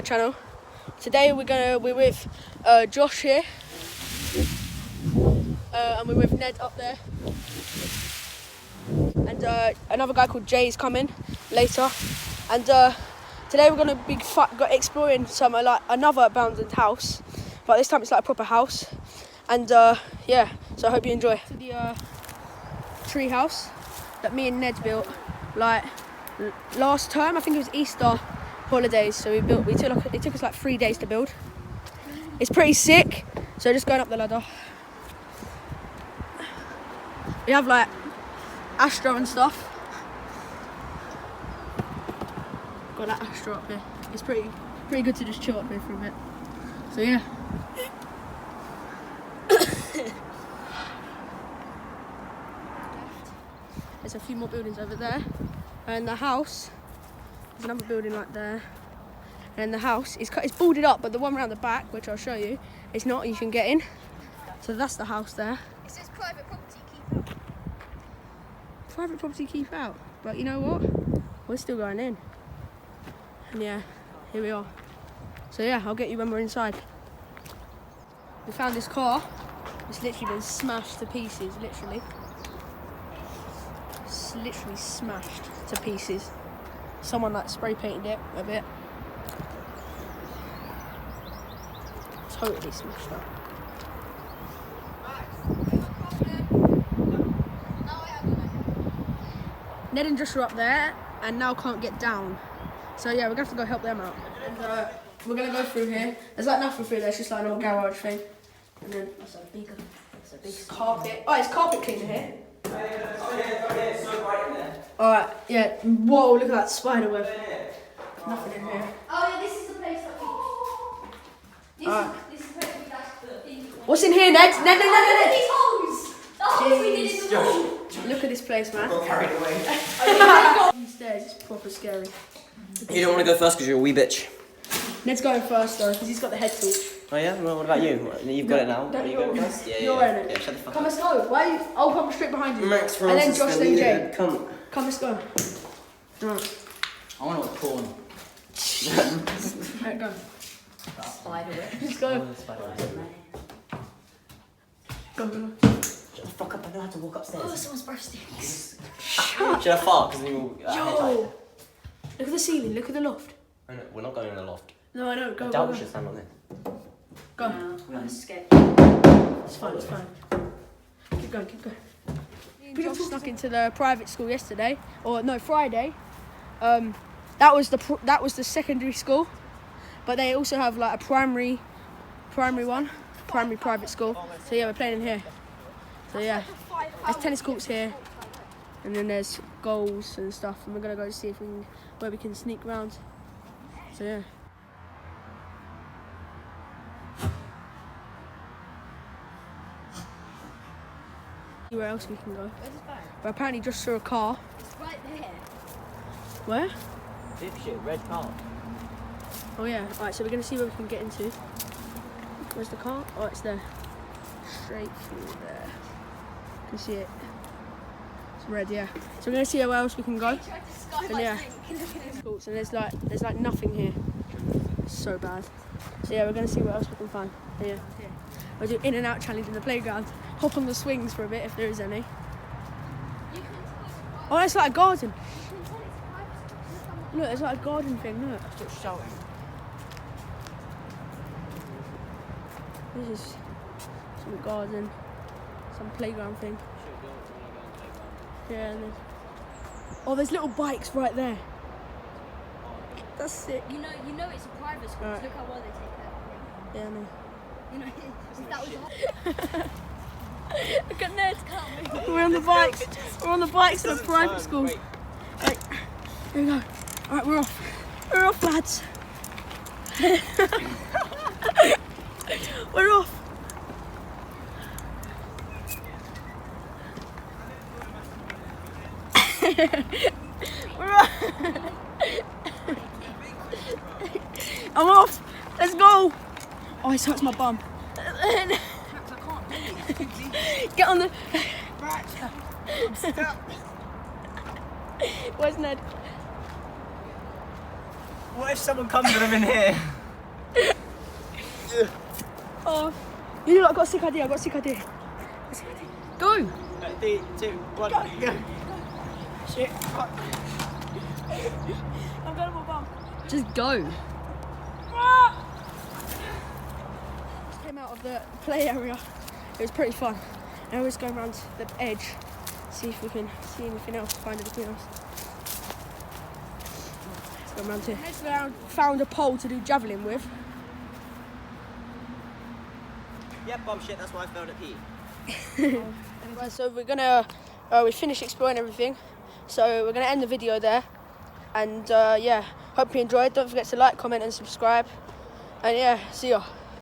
channel. Today we're with Josh here, and we're with Ned up there, and another guy called Jay is coming later. And today we're gonna be exploring some like another abandoned house, but this time it's like a proper house. And yeah, so I hope you enjoy. To the tree house that me and Ned built like last term. I think it was Easter holidays, so it took us like 3 days to build. It's pretty sick, so just going up the ladder. We have like Astro and stuff. Got that Astro up here. It's pretty good to just chill up here for a bit. So yeah. There's a few more buildings over there, and the house, there's another building right there, and the house is boarded up, but the one around the back, which I'll show you, it's not. You can get in. So that's the house there. It says private property, keep out. Private property, keep out. But you know what? We're still going in. And yeah, here we are. So yeah, I'll get you when we're inside. We found this car. It's literally been smashed to pieces, literally. It's literally smashed to pieces. Someone like spray painted it a bit. Totally smashed up. Ned and Josh are up there and now can't get down. So yeah, we're gonna have to go help them out. And we're gonna go through here. There's like nothing through there, it's just like a little garage thing. And then that's a big carpet. Oh, it's carpet cleaner here. It's so bright in there. Alright, yeah. Whoa, look at that spider web. Nothing in here. Oh yeah, this is the place that we... This is the place we like... What's in here, Ned? Ned! These holes! The holes we did in the wall! Look at this place, man. Got carried away. These stairs, it's proper scary. You don't want to go first because you're a wee bitch. Ned's going first though, because he's got the head torch. Oh yeah? Well, what about you? You've got it now. Don't Are you you- going first? Yeah, you're yeah. wearing it. Yeah, shut the fuck Come, up. let's go. Why are you... I'll come straight behind you. Max and then Francis, Josh, then Jay. Come. Come, let's go. Right. I want to porn. Right, go. Spider web. Let's go. Go. Shut the fuck up, I know how to walk Oh, upstairs. someone's breast Should I fart? Because then we'll... Yo! Look at the ceiling, look at the loft. Oh, no, we're not going in the loft. No, I know. I Go, doubt go, we go. should stand on it. Go. I'm scared. It's fine, it's fine. Keep going, keep going. Me and Josh snuck into the private school yesterday, or no, Friday. That was the secondary school, but they also have like a primary private school. So yeah, we're playing in here. So yeah, there's tennis courts here, and then there's goals and stuff, and we're gonna go see where we can sneak around. So yeah. Where else we can go? But apparently just saw a car. It's right there. Where? Dipshit, red car. Oh yeah. Alright, so we're gonna see where we can get into. Where's the car? Oh, it's there. Straight through there. You can see it. It's red, yeah. So we're gonna see where else we can go. And yeah. Cool. So there's like nothing here. It's so bad. So yeah, we're gonna see what else we can find. So, yeah. We'll do in and out challenge in the playground. Hop on the swings for a bit if there is any. Oh, it's like a garden. Look, it's like a garden thing, look. Stop shouting. This is some garden, some playground thing. Yeah, and there's little bikes right there. That's sick. You know it's a private school. Alright. Look how well they take care of it. Yeah, I know. You know, if that was Look at Ned. We're on the bikes. We're on the bikes at a private school. Right, here we go. Alright, we're off. We're off, lads. We're off. We're off. I'm off. Let's go. Oh, it hurts my bum. Get on the... Where's Ned? What if someone comes with him in here? Oh, you lot got a sick idea. I got a sick idea. Go. 3, 2, 1, go. Shit. I'm going to my bum. Just go. Just came out of the play area. It was pretty fun. Now we're just going around the edge, see if we can see anything else, find anything else. Let's go around here. Found a pole to do javelin with. Yep, bomb shit, that's why I failed at PE. Anyway, so we're gonna we finished exploring everything, so we're gonna end the video there. And yeah, hope you enjoyed. Don't forget to like, comment, and subscribe. And yeah, see ya.